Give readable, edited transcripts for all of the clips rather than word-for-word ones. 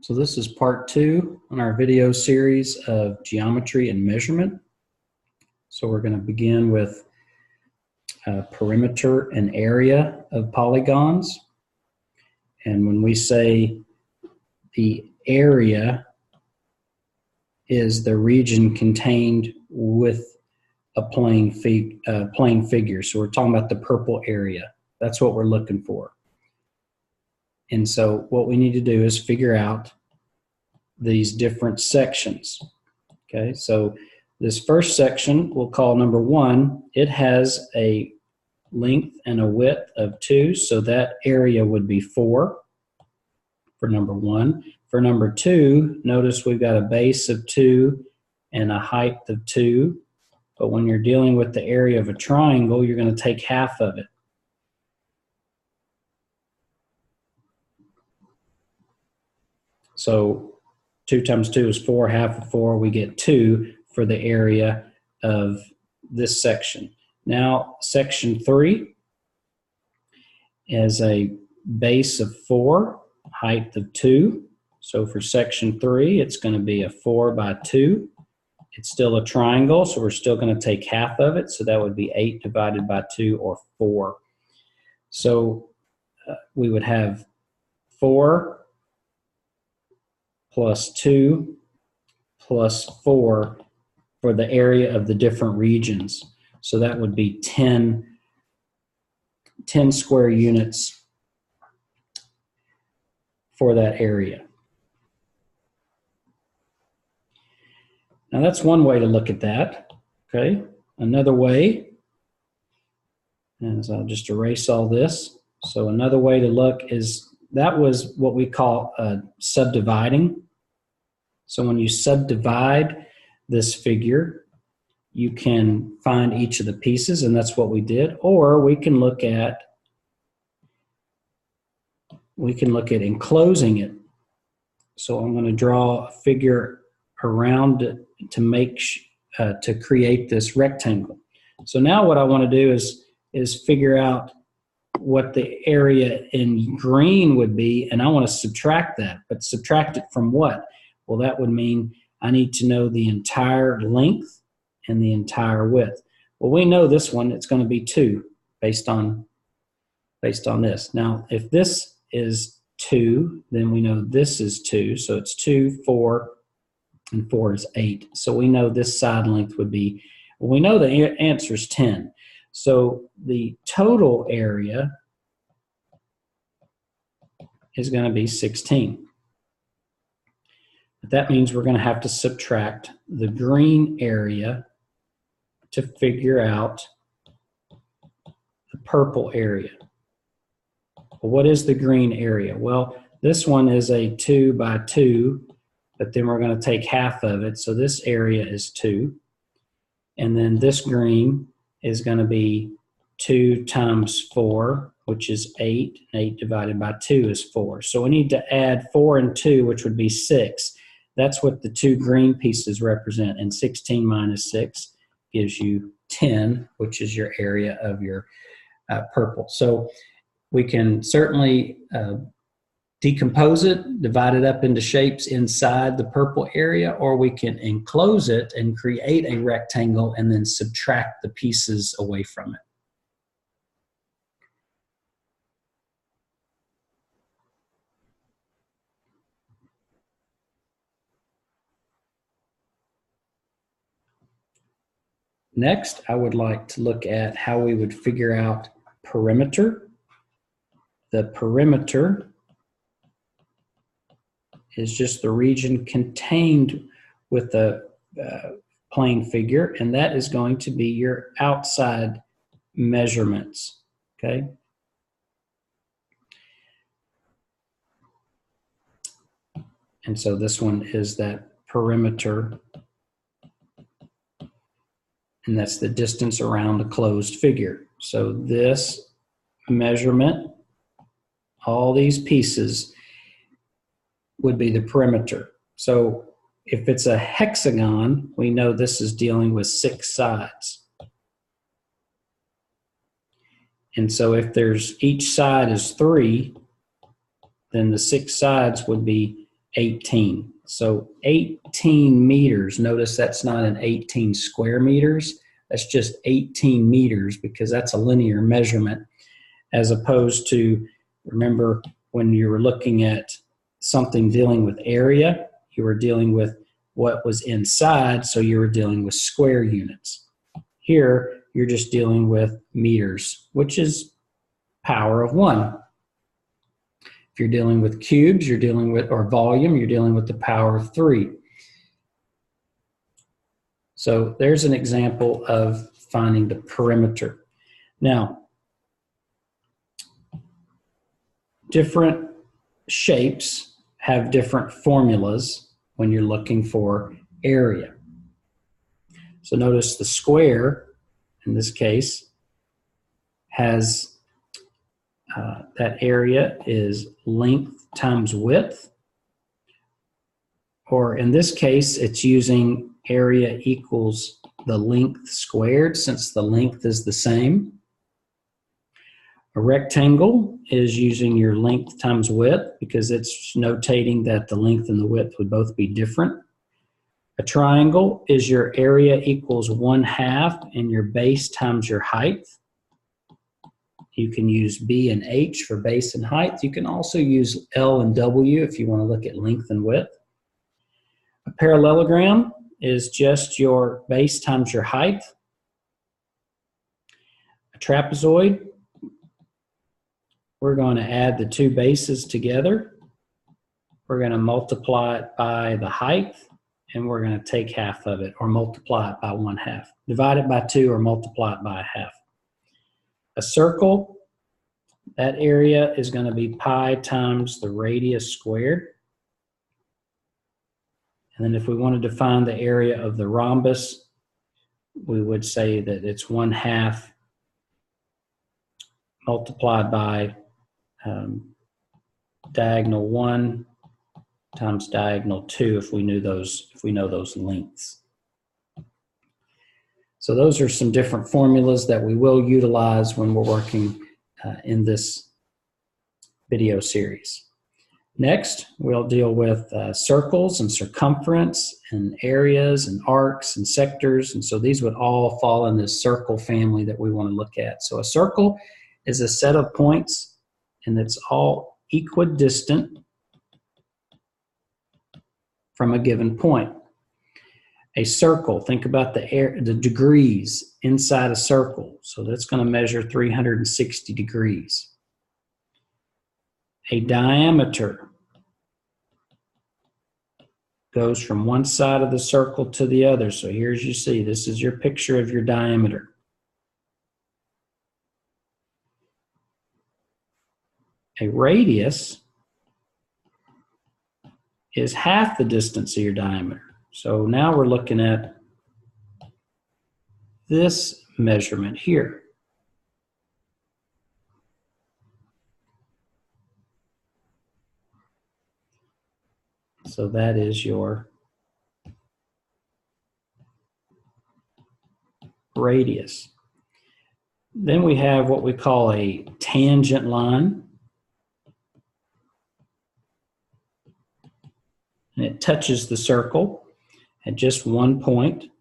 So this is part 2 on our video series of geometry and measurement. So we're going to begin with perimeter and area of polygons. And when we say the area is the region contained with a plane figure. So we're talking about the purple area. That's what we're looking for. And so what we need to do is figure out these different sections. Okay, so this first section we'll call number 1. It has a length and a width of 2, so that area would be 4 for number 1. For number 2, notice we've got a base of 2 and a height of 2, but when you're dealing with the area of a triangle, you're going to take half of it. So 2 times 2 is 4, half of 4, we get 2 for the area of this section. Now, section 3 is a base of 4, height of 2. So for section 3, it's going to be a 4 by 2. It's still a triangle, so we're still going to take half of it. So that would be 8 divided by 2, or 4. So we would have 4 plus 2 plus 4 for the area of the different regions. So that would be 10 square units for that area. Now that's one way to look at that. Okay, another way, and I'll just erase all this. So another way to look is, that was what we call subdividing. So when you subdivide this figure, you can find each of the pieces, and that's what we did. Or we can look at enclosing it. So I'm going to draw a figure around it to create this rectangle. So now what I want to do is figure out what the area in green would be, and I want to subtract that. But subtract it from what? Well, that would mean I need to know the entire length and the entire width. Well, we know this one, it's going to be 2 based on this. Now, if this is 2, then we know this is 2. So it's 2, 4, and 4 is 8. So we know this side length would be, well, we know the answer is 10. So the total area is going to be 16. But that means we're going to have to subtract the green area to figure out the purple area. Well, what is the green area? Well, this one is a 2 by 2, but then we're going to take half of it. So this area is 2. And then this green is going to be 2 times 4, which is 8. 8 divided by 2 is 4. So we need to add 4 and 2, which would be 6. That's what the 2 green pieces represent. And 16 minus 6 gives you 10, which is your area of your purple. So we can certainly decompose it, divide it up into shapes inside the purple area, or we can enclose it and create a rectangle and then subtract the pieces away from it. Next, I would like to look at how we would figure out perimeter. The perimeter is just the region contained with the plane figure, and that is going to be your outside measurements. Okay. And so this one is that perimeter, and that's the distance around a closed figure. So this measurement, all these pieces, would be the perimeter. So if it's a hexagon, we know this is dealing with 6 sides. And so if each side is 3, then the 6 sides would be 18. So 18 meters, notice that's not an 18 square meters, that's just 18 meters because that's a linear measurement, as opposed to, remember, when you were looking at something dealing with area, you were dealing with what was inside, so you were dealing with square units. Here, you're just dealing with meters, which is power of 1. If you're dealing with cubes, you're dealing with, or volume, you're dealing with the power of 3. So there's an example of finding the perimeter. Now, different shapes have different formulas when you're looking for area. So notice the square, in this case, has that area is length times width, or in this case, it's using area equals the length squared since the length is the same. A rectangle is using your length times width because it's notating that the length and the width would both be different. A triangle is your area equals 1/2 and your base times your height. You can use B and H for base and height. You can also use L and W if you want to look at length and width. A parallelogram is just your base times your height. A trapezoid, we're going to add the two bases together. We're going to multiply it by the height, and we're going to take half of it, or multiply it by 1/2. Divide it by 2 or multiply it by 1/2. A circle, that area is going to be pi times the radius squared. And then if we wanted to find the area of the rhombus, we would say that it's 1/2 multiplied by diagonal 1 times diagonal 2 if we know those lengths. So those are some different formulas that we will utilize when we're working in this video series. Next, we'll deal with circles and circumference and areas and arcs and sectors. And so these would all fall in this circle family that we want to look at. So a circle is a set of points, and it's all equidistant from a given point. A circle, think about the degrees inside a circle. So that's going to measure 360 degrees. A diameter goes from one side of the circle to the other. So here's, you see, this is your picture of your diameter. A radius is half the distance of your diameter. So now we're looking at this measurement here. So that is your radius. Then we have what we call a tangent line. And it touches the circle at just one point.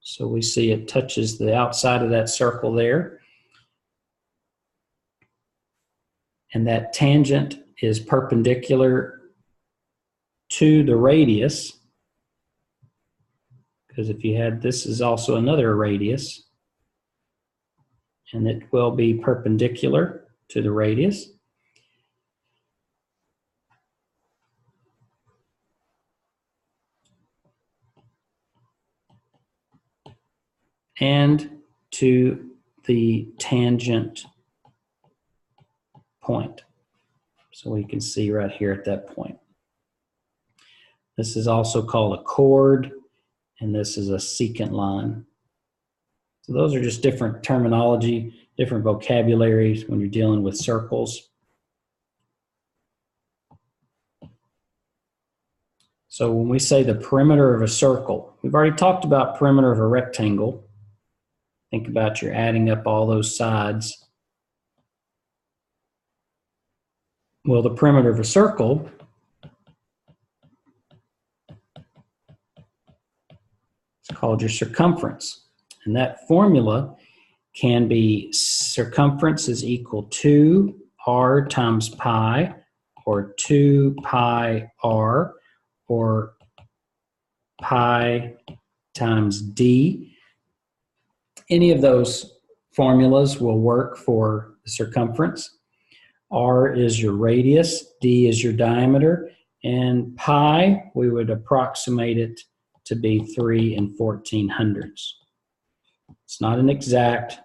So we see it touches the outside of that circle there. And that tangent is perpendicular to the radius. Because if you had, this is also another radius. And it will be perpendicular to the radius. And to the tangent point. So we can see right here at that point. This is also called a chord, and this is a secant line. So those are just different terminology, different vocabularies when you're dealing with circles. So when we say the perimeter of a circle, we've already talked about perimeter of a rectangle. Think about you're adding up all those sides. Well, the perimeter of a circle called your circumference. And that formula can be circumference is equal to r times pi, or 2 pi r, or pi times d. Any of those formulas will work for the circumference. R is your radius, d is your diameter, and pi, we would approximate it to be 3 1400ths. It's not an exact,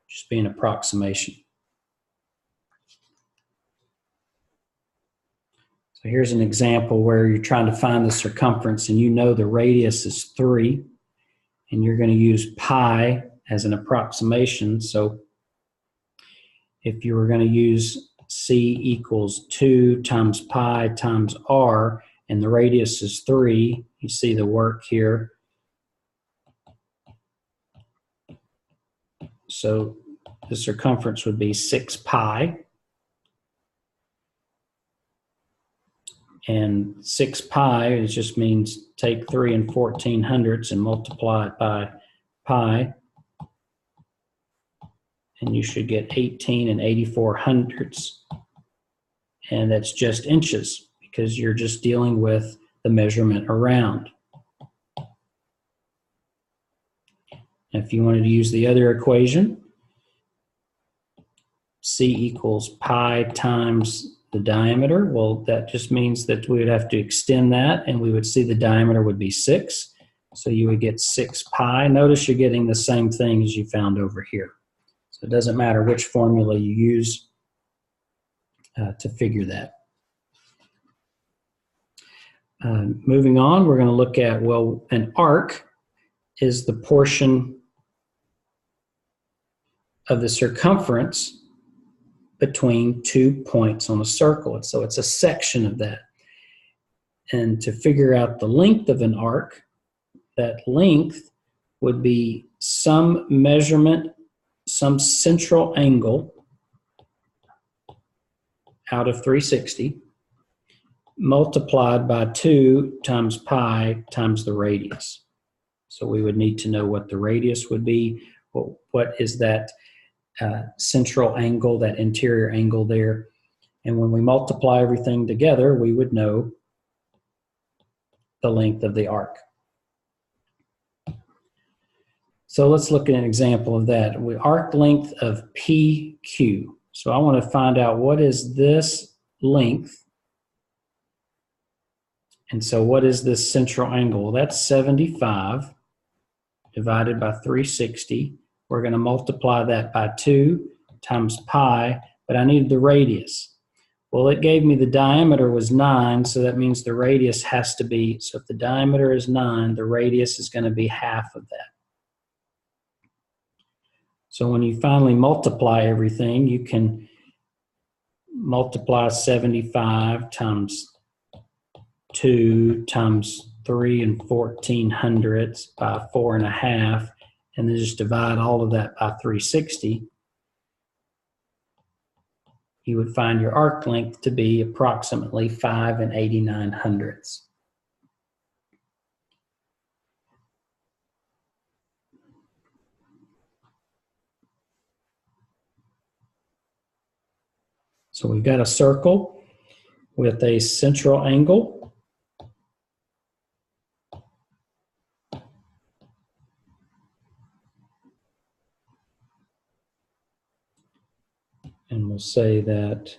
just be an approximation. So here's an example where you're trying to find the circumference and you know the radius is 3, and you're going to use pi as an approximation. So if you were going to use C equals 2 times pi times r, and the radius is 3, you see the work here. So the circumference would be 6 pi. And 6 pi, it just means take 3 1400ths and multiply it by pi. And you should get 18 8400ths. And that's just inches because you're just dealing with the measurement around. If you wanted to use the other equation, C equals pi times the diameter, well, that just means that we would have to extend that, and we would see the diameter would be 6. So you would get 6 pi. Notice you're getting the same thing as you found over here. So it doesn't matter which formula you use to figure that. Moving on, we're going to look at, well, an arc is the portion of the circumference between 2 points on a circle. So it's a section of that. And to figure out the length of an arc, that length would be some measurement, some central angle out of 360 multiplied by 2 times pi times the radius. So we would need to know what the radius would be. What is that central angle, that interior angle there? And when we multiply everything together, we would know the length of the arc. So let's look at an example of that. We arc length of PQ. So I want to find out what is this length. And so what is this central angle? Well, that's 75 divided by 360. We're going to multiply that by 2 times pi, but I needed the radius. Well, it gave me the diameter was 9, so that means the radius has to be, so if the diameter is 9, the radius is going to be half of that. So when you finally multiply everything, you can multiply 75 times 2 times 3 1400ths by 4.5, and then just divide all of that by 360. You would find your arc length to be approximately 5 8900ths. So we've got a circle with a central angle. And we'll say that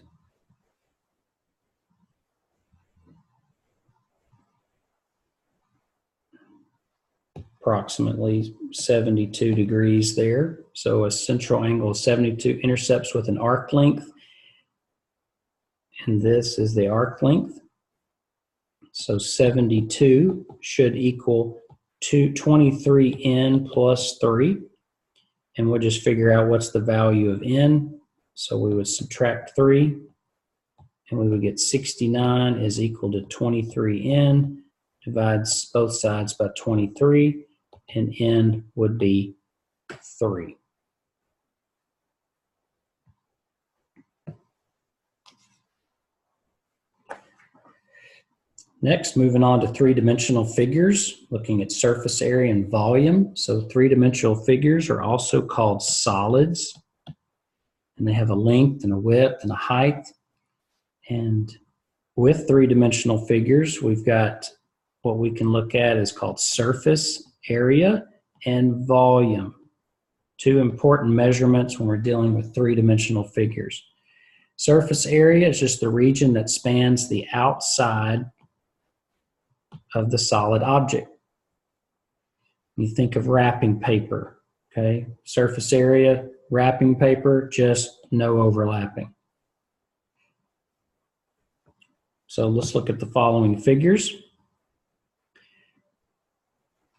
approximately 72 degrees there. So a central angle of 72 intercepts with an arc length. And this is the arc length. So 72 should equal 23n plus 3. And we'll just figure out what's the value of n. So we would subtract 3, and we would get 69 is equal to 23n, divides both sides by 23, and n would be 3. Next, moving on to three-dimensional figures, looking at surface area and volume. So three-dimensional figures are also called solids, and they have a length and a width and a height. And with three-dimensional figures, we've got what we can look at is called surface area and volume. Two important measurements when we're dealing with three-dimensional figures. Surface area is just the region that spans the outside of the solid object. You think of wrapping paper, okay? Surface area, wrapping paper, just no overlapping. So let's look at the following figures.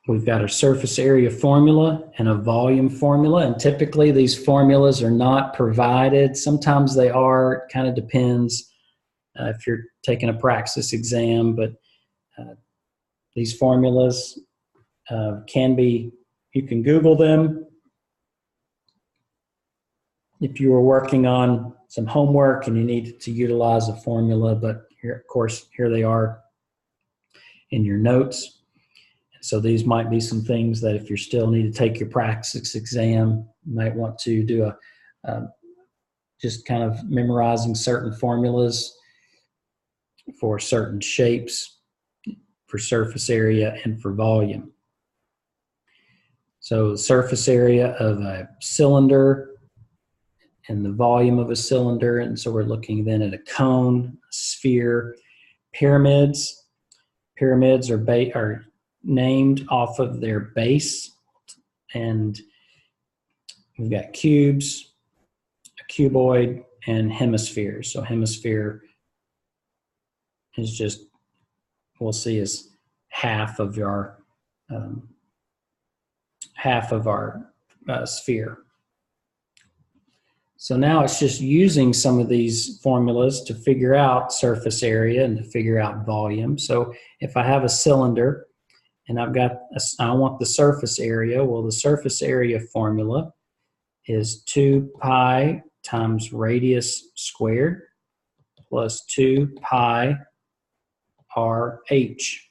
We've got a surface area formula and a volume formula, and typically these formulas are not provided. Sometimes they are, it kind of depends if you're taking a praxis exam, but these formulas can be, you can Google them. If you were working on some homework and you needed to utilize a formula, but here, of course, here they are in your notes. So these might be some things that if you still need to take your praxis exam, you might want to do just kind of memorizing certain formulas for certain shapes, for surface area and for volume. So the surface area of a cylinder and the volume of a cylinder, and so we're looking then at a cone, a sphere, pyramids. Pyramids are named off of their base, and we've got cubes, a cuboid, and hemispheres. So hemisphere is just, we'll see, is half of our sphere. So now it's just using some of these formulas to figure out surface area and to figure out volume. So if I have a cylinder and I want the surface area, well, the surface area formula is 2 pi times radius squared plus 2 pi RH.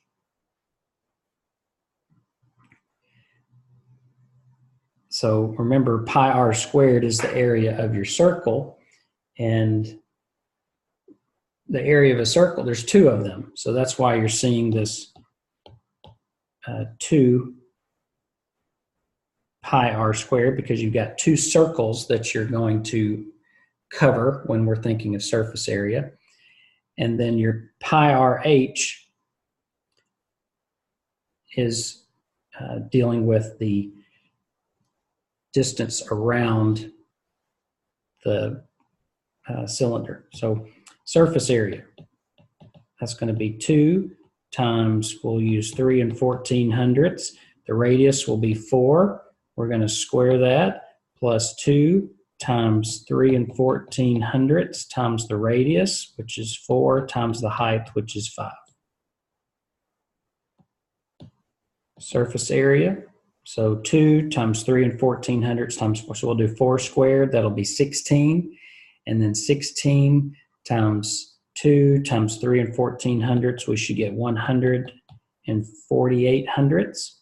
So remember, pi r squared is the area of your circle, and the area of a circle, there's two of them. So that's why you're seeing this 2 pi r squared, because you've got two circles that you're going to cover when we're thinking of surface area. And then your pi RH is dealing with the distance around the cylinder. So surface area, that's going to be 2 times, we'll use 3 14/100. The radius will be 4. We're going to square that, plus 2 times 3 14/100 times the radius, which is 4, times the height, which is 5. Surface area, so 2 times 3 14/100 times 4. So we'll do 4 squared, that'll be 16. And then 16 times 2 times 3 14/100, we should get 148/100,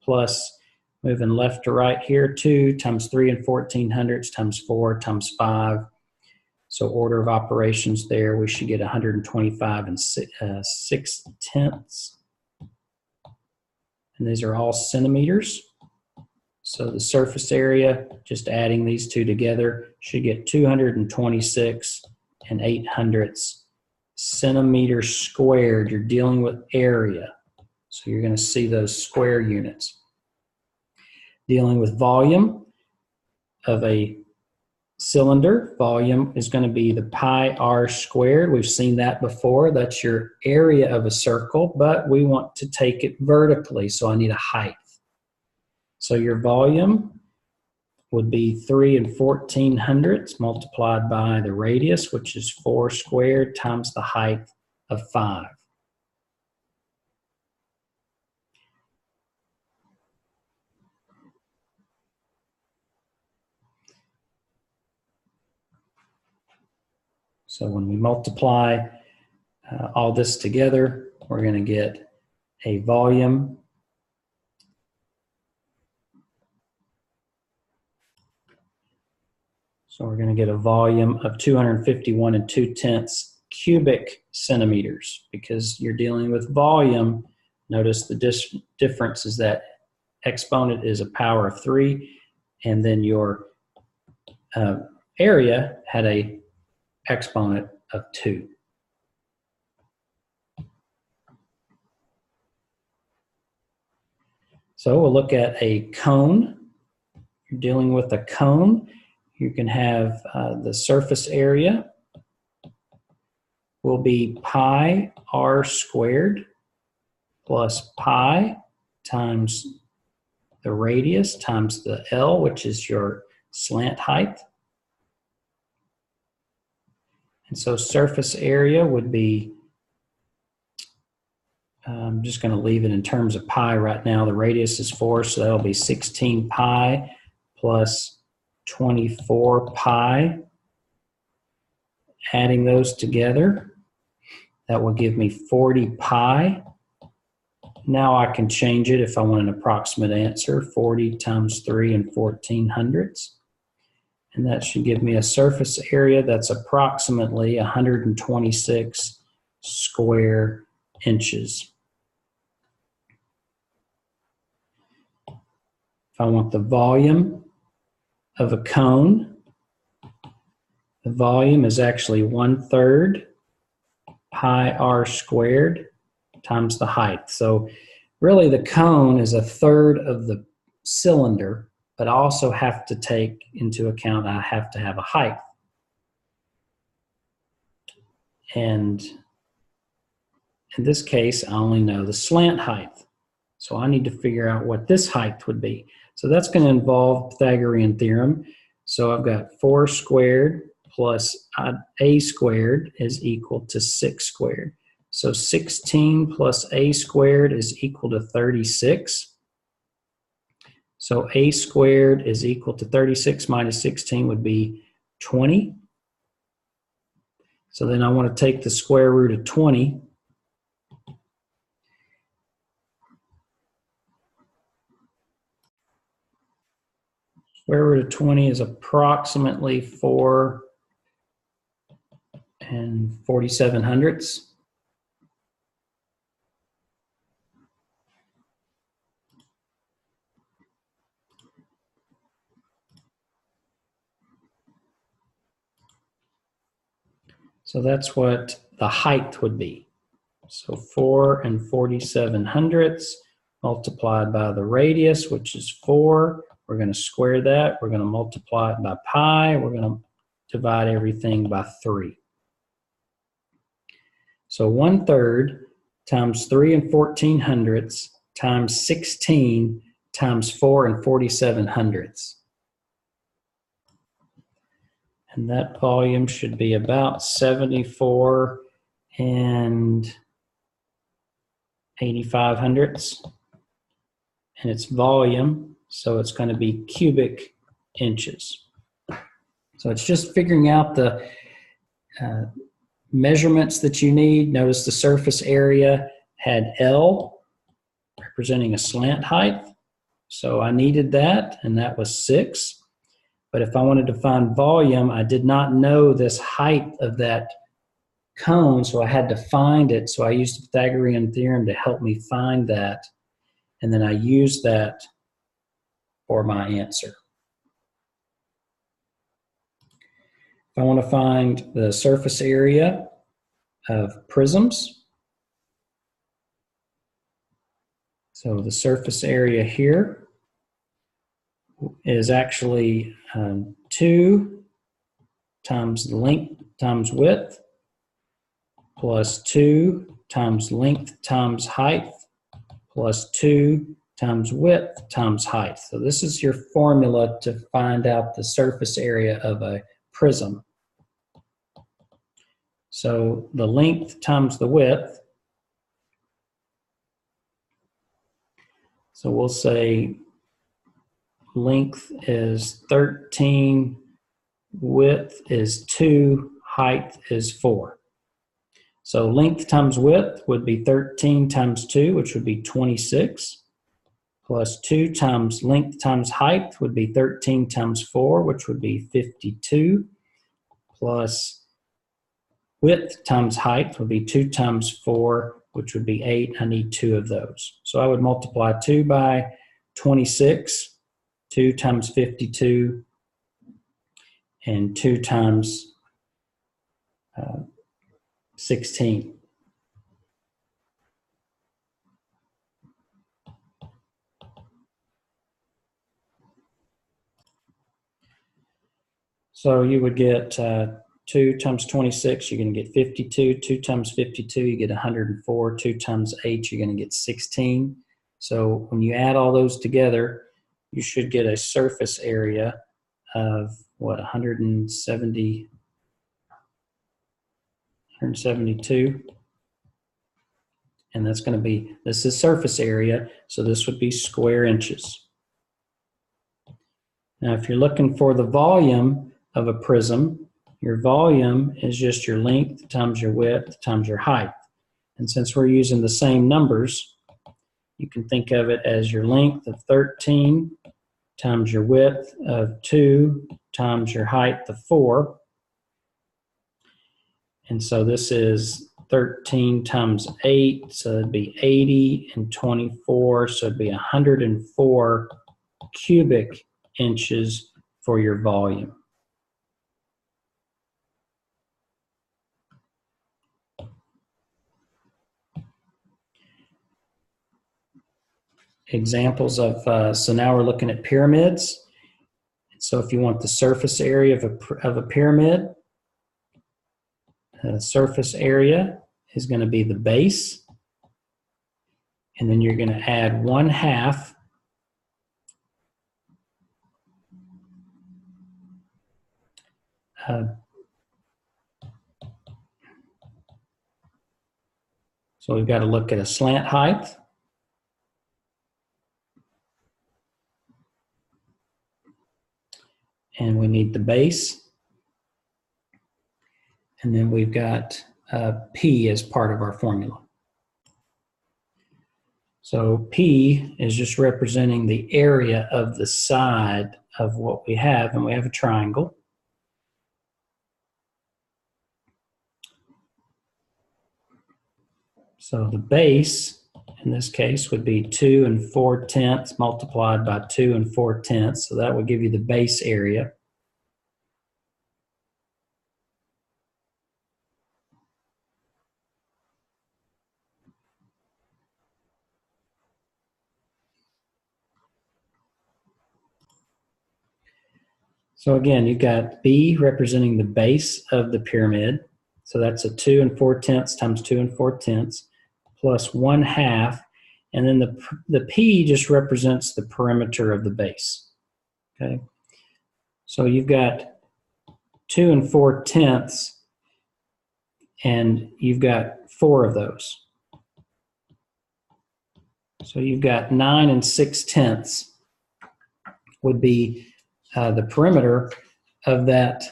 plus, moving left to right here, 2 times 3 14/100 times 4 times 5. So order of operations there, we should get 125 6/10. And these are all centimeters. So the surface area, just adding these two together, should get 226 800 centimeters squared. You're dealing with area, so you're going to see those square units. Dealing with volume of a cylinder, volume is going to be the pi r squared. We've seen that before. That's your area of a circle, but we want to take it vertically, so I need a height. So your volume would be 3 14/100 multiplied by the radius, which is 4 squared, times the height of 5. So when we multiply all this together, we're going to get a volume So we're going to get a volume of 251 2/10 cubic centimeters. Because you're dealing with volume, notice the difference is that exponent is a power of 3, and then your area had a exponent of 2. So we'll look at a cone. You're dealing with a cone. You can have the surface area will be pi r squared plus pi times the radius times the L, which is your slant height. And so surface area would be, I'm just going to leave it in terms of pi right now. The radius is 4, so that'll be 16 pi plus 24 pi. Adding those together, that will give me 40 pi. Now I can change it if I want an approximate answer, 40 times 3 14/100. And that should give me a surface area that's approximately 126 square inches. If I want the volume of a cone, the volume is actually 1/3 pi r squared times the height. So really the cone is 1/3 of the cylinder, but I also have to take into account I have to have a height. And in this case, I only know the slant height. So I need to figure out what this height would be. So that's going to involve Pythagorean theorem. So I've got 4 squared plus a squared is equal to 6 squared. So 16 plus a squared is equal to 36. So a squared is equal to 36 minus 16 would be 20. So then I want to take the square root of 20. Square root of 20 is approximately 4 47/100. So that's what the height would be. So 4 47/100 multiplied by the radius, which is 4. We're going to square that. We're going to multiply it by pi. We're going to divide everything by 3. So 1/3 times 3 14/100 times 16 times 4 47/100. And that volume should be about 74 85/100. And it's volume, so it's going to be cubic inches. So it's just figuring out the measurements that you need. Notice the surface area had L, representing a slant height. So I needed that, and that was 6. But if I wanted to find volume, I did not know this height of that cone, so I had to find it. So I used the Pythagorean theorem to help me find that, and then I used that for my answer. If I want to find the surface area of prisms, so the surface area here is actually 2 times length times width plus 2 times length times height plus 2 times width times height. So this is your formula to find out the surface area of a prism. So the length times the width. So we'll say length is 13, width is 2, height is 4. So length times width would be 13 times 2, which would be 26, plus 2 times length times height would be 13 times 4, which would be 52, plus width times height would be 2 times 4, which would be 8. I need 2 of those. So I would multiply 2 by 26, 2 times 52, and 2 times 16. So you would get 2 times 26, you're going to get 52. 2 times 52, you get 104. 2 times 8, you're going to get 16. So when you add all those together, you should get a surface area of, what, 172? And that's going to be, this is surface area, so this would be square inches. Now, if you're looking for the volume of a prism, your volume is just your length times your width times your height. And since we're using the same numbers, you can think of it as your length of 13 times your width of 2 times your height of 4. And so this is 13 times 8, so it'd be 80, and 24, so it'd be 104 cubic inches for your volume. Examples of, so now we're looking at pyramids. So if you want the surface area of a pyramid, the surface area is going to be the base, and then you're going to add 1/2 so we've got to look at a slant height. And we need the base. And then we've got P as part of our formula. So P is just representing the area of the side of what we have, and we have a triangle. So the base, in this case, would be 2 4/10 multiplied by 2 4/10. So that would give you the base area. So again, you've got B representing the base of the pyramid. So that's a 2 4/10 times 2 4/10 plus 1/2. And then the P just represents the perimeter of the base. Okay. So you've got 2 4/10, and you've got 4 of those. So you've got 9 6/10 would be the perimeter of that,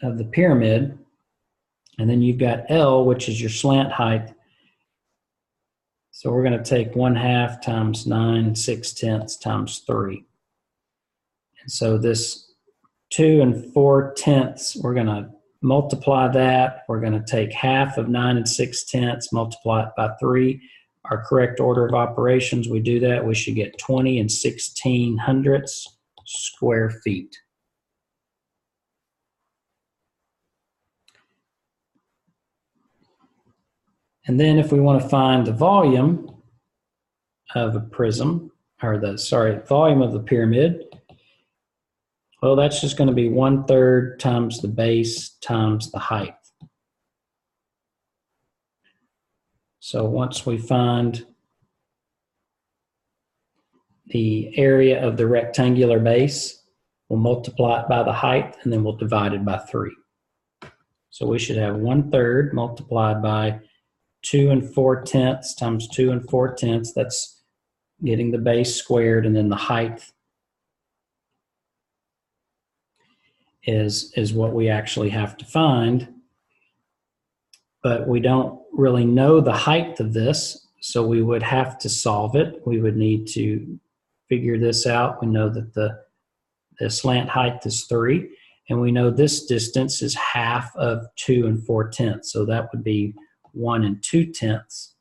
of the pyramid. And then you've got L, which is your slant height. So we're going to take 1/2 times 9 6/10 times 3. And so this 2 4/10, we're going to multiply that. We're going to take 1/2 of 9 6/10, multiply it by 3. Our correct order of operations, we do that, we should get 20 16/100 square feet. And then if we want to find the volume of a prism, or volume of the pyramid, well, that's just going to be 1/3 times the base times the height. So once we find the area of the rectangular base, we'll multiply it by the height, and then we'll divide it by 3. So we should have 1/3 multiplied by 2 4/10 times 2 4/10. That's getting the base squared, and then the height is what we actually have to find. But we don't really know the height of this, so we would have to solve it. We would need to figure this out. We know that the slant height is 3, and we know this distance is half of 2 4/10, so that would be 1 2/10.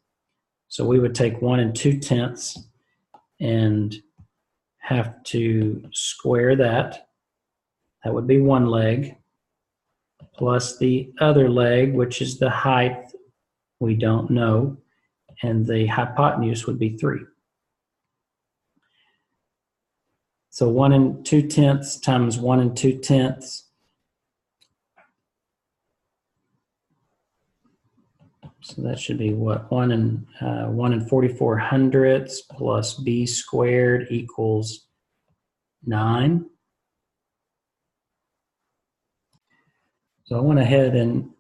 So we would take 1 2/10 and have to square that. That would be one leg, plus the other leg, which is the height we don't know, and the hypotenuse would be 3. So 1 2/10 times 1 2/10. So that should be what? 1 4400ths plus b squared equals 9. So I went ahead and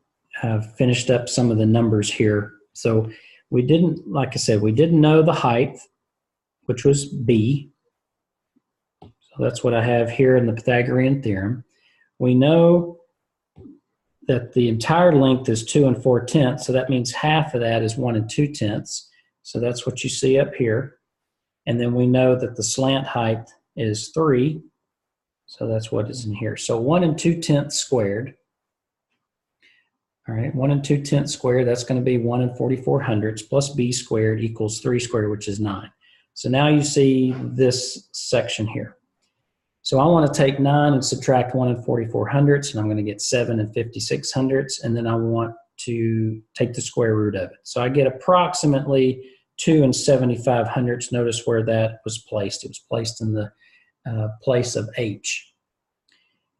finished up some of the numbers here. So we didn't, like I said, we didn't know the height, which was b. So that's what I have here in the Pythagorean theorem. We know that the entire length is 2 4/10, so that means half of that is 1 2/10. So that's what you see up here. And then we know that the slant height is 3, so that's what is in here. So 1 2/10 squared. All right, 1 2/10 squared, that's going to be 1 4400ths plus b squared equals 3 squared, which is 9. So now you see this section here. So I want to take 9 and subtract 1 4400ths, and I'm going to get 7 5600ths, and then I want to take the square root of it. So I get approximately 2 7500ths. Notice where that was placed. It was placed in the place of h.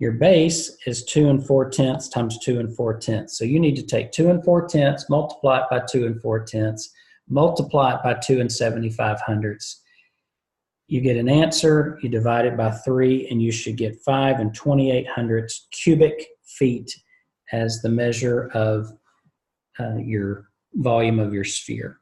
Your base is 2 4/10 times 2 4/10. So you need to take 2 4/10, multiply it by 2 4/10, multiply it by 2 7500ths. You get an answer, you divide it by 3, and you should get 5 2800ths cubic feet as the measure of your volume of your sphere.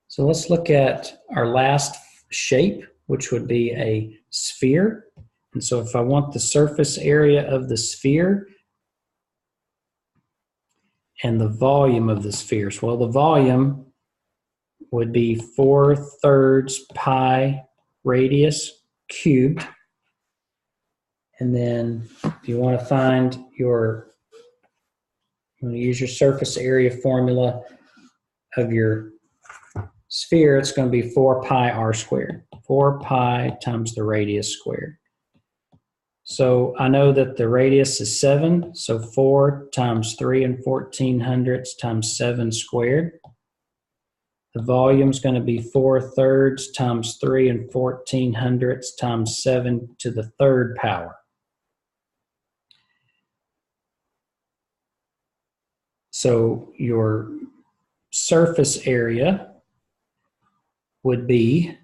So let's look at our last shape, which would be a sphere. And so if I want the surface area of the sphere and the volume of the spheres, well, the volume would be 4/3 pi radius cubed. And then if you want to find you want to use your surface area formula of your sphere, it's going to be 4 pi r squared. 4 pi times the radius squared. So I know that the radius is 7, so 4 times 3 1400ths times 7 squared. The volume is going to be 4/3 times 3 1400ths times 7 to the 3rd power. So your surface area would be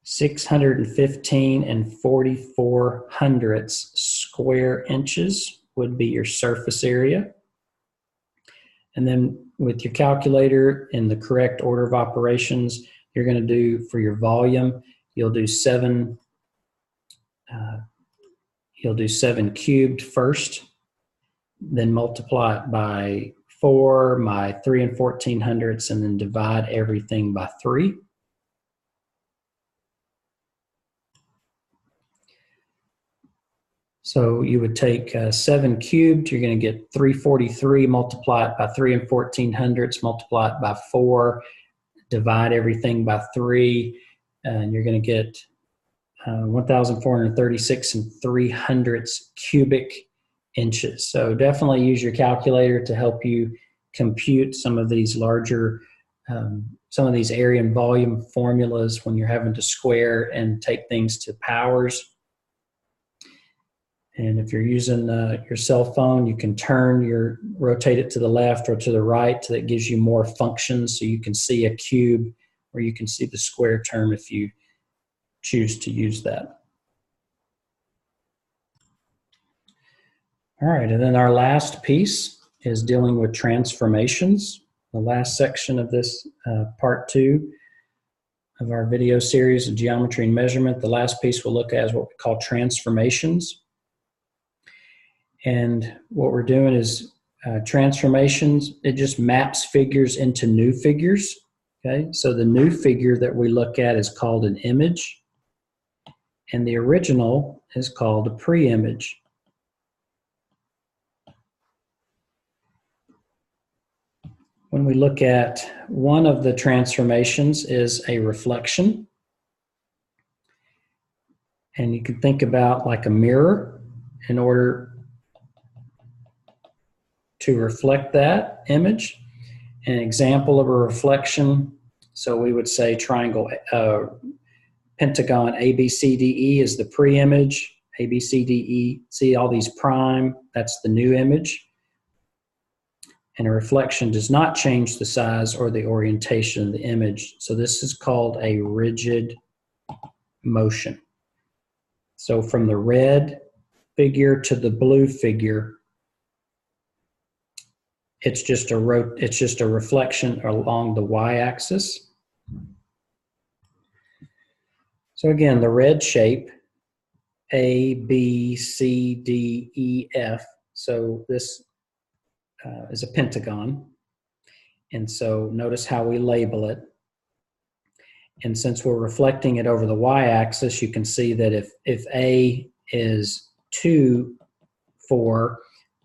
615 4400ths square inches would be your surface area. And then with your calculator in the correct order of operations, you're going to do for your volume, you'll do 7 cubed first, then multiply it by 4, by 3 1400ths, and then divide everything by 3. So you would take 7 cubed, you're going to get 343, multiply it by 3 1400ths, multiply it by 4, divide everything by 3, and you're going to get 1,436 300ths cubic inches. So definitely use your calculator to help you compute some of these larger, some of these area and volume formulas when you're having to square and take things to powers. And if you're using your cell phone, you can rotate it to the left or to the right, so that gives you more functions, so you can see a cube or you can see the square term if you choose to use that. All right, and then our last piece is dealing with transformations. The last section of this part 2 of our video series of geometry and measurement. The last piece we'll look at is what we call transformations. And what we're doing is transformations. It just maps figures into new figures. Okay, so the new figure that we look at is called an image, and the original is called a pre-image. When we look at one of the transformations is a reflection. And you can think about like a mirror in order to reflect that image. An example of a reflection, so we would say triangle, pentagon ABCDE is the pre-image, ABCDE, see all these prime, that's the new image. And a reflection does not change the size or the orientation of the image. So this is called a rigid motion. So from the red figure to the blue figure, it's just a reflection along the y-axis. So again, the red shape, A, B, C, D, E, F. So this is a pentagon. And so notice how we label it. And since we're reflecting it over the y-axis, you can see that if A is 2, 4,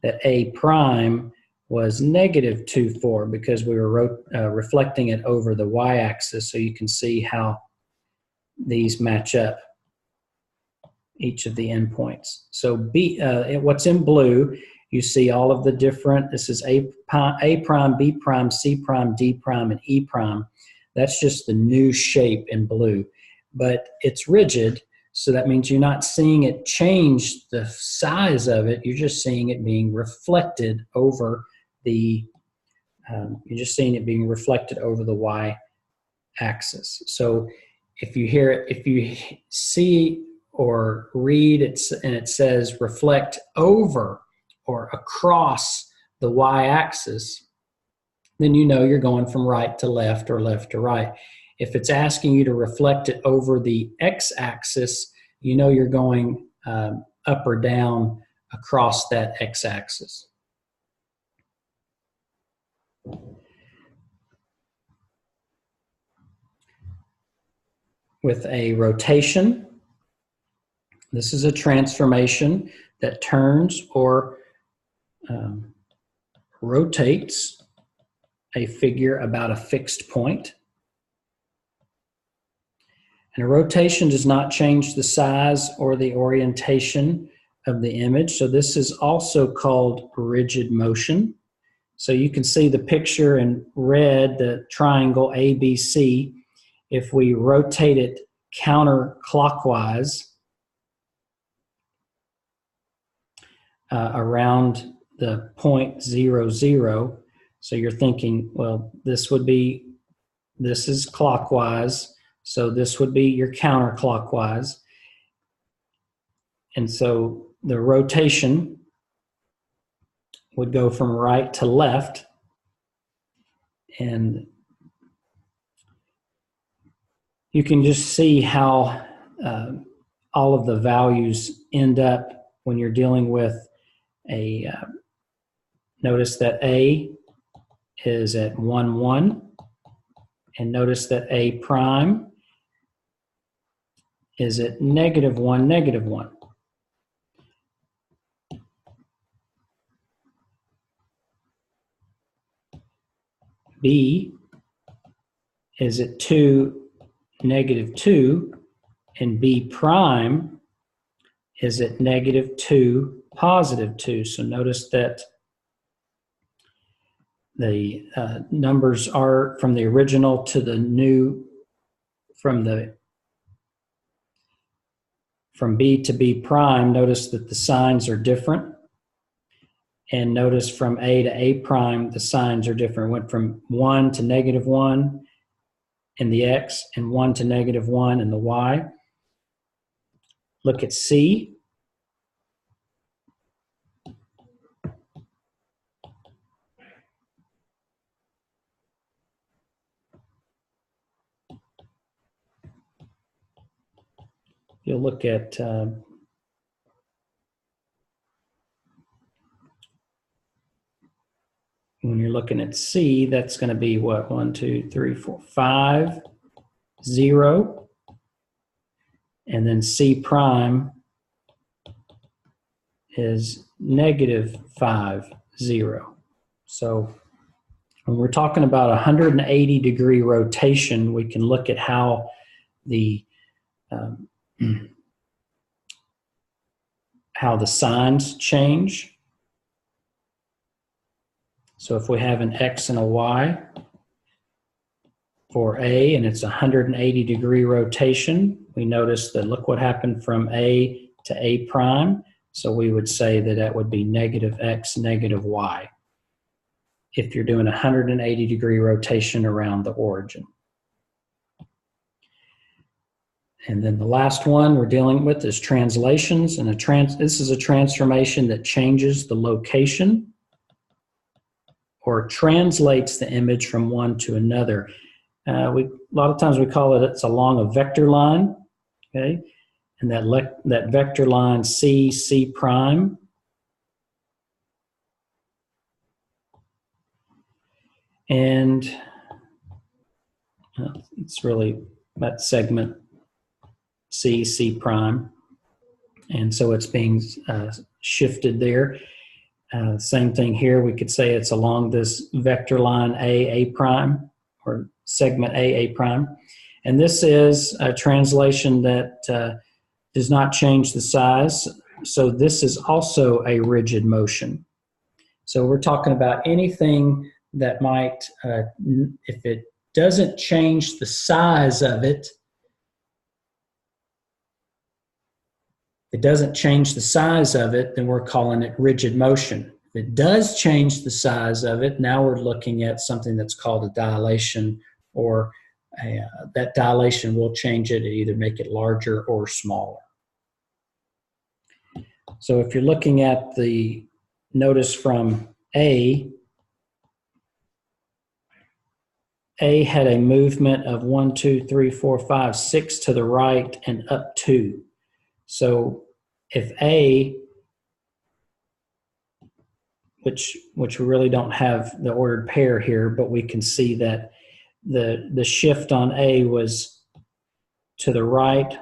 that A prime was negative 2, 4 because we were reflecting it over the y-axis. So you can see how these match up, each of the endpoints. So what's in blue, you see all of the different, this is A prime, B prime, C prime, D prime, and E prime. That's just the new shape in blue. But it's rigid, so that means you're not seeing it change the size of it, you're just seeing it being reflected over the, y-axis. So if you see or read it and it says reflect over or across the y-axis, then you know you're going from right to left or left to right. If it's asking you to reflect it over the x-axis, you know you're going up or down across that x-axis. With a rotation, this is a transformation that turns or rotates a figure about a fixed point. And a rotation does not change the size or the orientation of the image. So this is also called rigid motion. So you can see the picture in red, the triangle ABC. If we rotate it counterclockwise around the point 0, 0, so you're thinking, well, this is clockwise, so this would be your counterclockwise. And so the rotation would go from right to left, and you can just see how all of the values end up when you're dealing with a, notice that A is at 1, 1, and notice that A prime is at negative 1, negative 1. B is at 2, negative 2, and B prime is at negative 2, positive 2. So notice that the numbers are from the original to the new, from B to B prime, notice that the signs are different. And notice from A to A prime, the signs are different. It went from 1 to negative 1 in the X and 1 to negative 1 in the Y. Look at C. you'll look at when you're looking at C, that's going to be what? 1, 2, 3, 4, 5, 0. And then C prime is -5, 0. So when we're talking about 180-degree rotation, we can look at how the signs change. So if we have an X and a Y for A and it's 180-degree rotation, we notice that look what happened from A to A prime. So we would say that that would be -X, -Y if you're doing a 180-degree rotation around the origin. And then the last one we're dealing with is translations. And this is a transformation that changes the location or translates the image from one to another. A lot of times we call it, it's along a vector line, okay? And that vector line C prime, and it's really that segment C prime, and so it's being shifted there. Same thing here, we could say it's along this vector line A prime, or segment A prime. And this is a translation that does not change the size. So this is also a rigid motion. So we're talking about anything that might, if it doesn't change the size of it, then we're calling it rigid motion. If it does change the size of it, now we're looking at something that's called a dilation, or that dilation will change it and either make it larger or smaller. So if you're looking at the notice from A had a movement of 1, 2, 3, 4, 5, 6 to the right and up 2. So if A, which we really don't have the ordered pair here, but we can see that the shift on A was to the right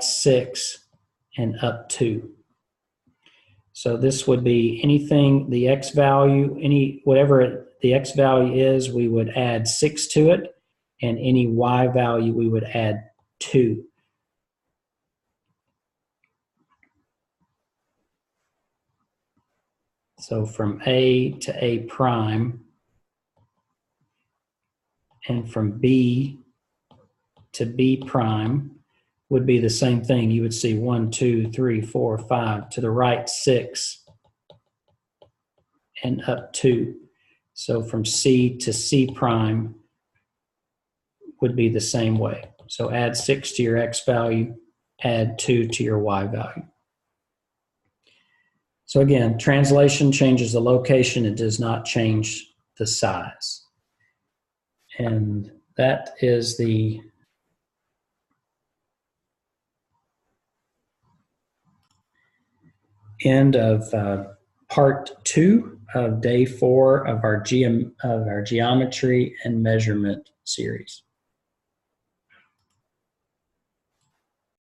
6 and up 2. So this would be anything, the X value, whatever the X value is, we would add 6 to it, and any Y value we would add 2. So from A to A prime, and from B to B prime would be the same thing. You would see 1, 2, 3, 4, 5 to the right 6 and up 2. So from C to C prime would be the same way. So add 6 to your X value, add 2 to your Y value. So again, translation changes the location, it does not change the size. And that is the end of part 2 of day 4 of our geometry and measurement series.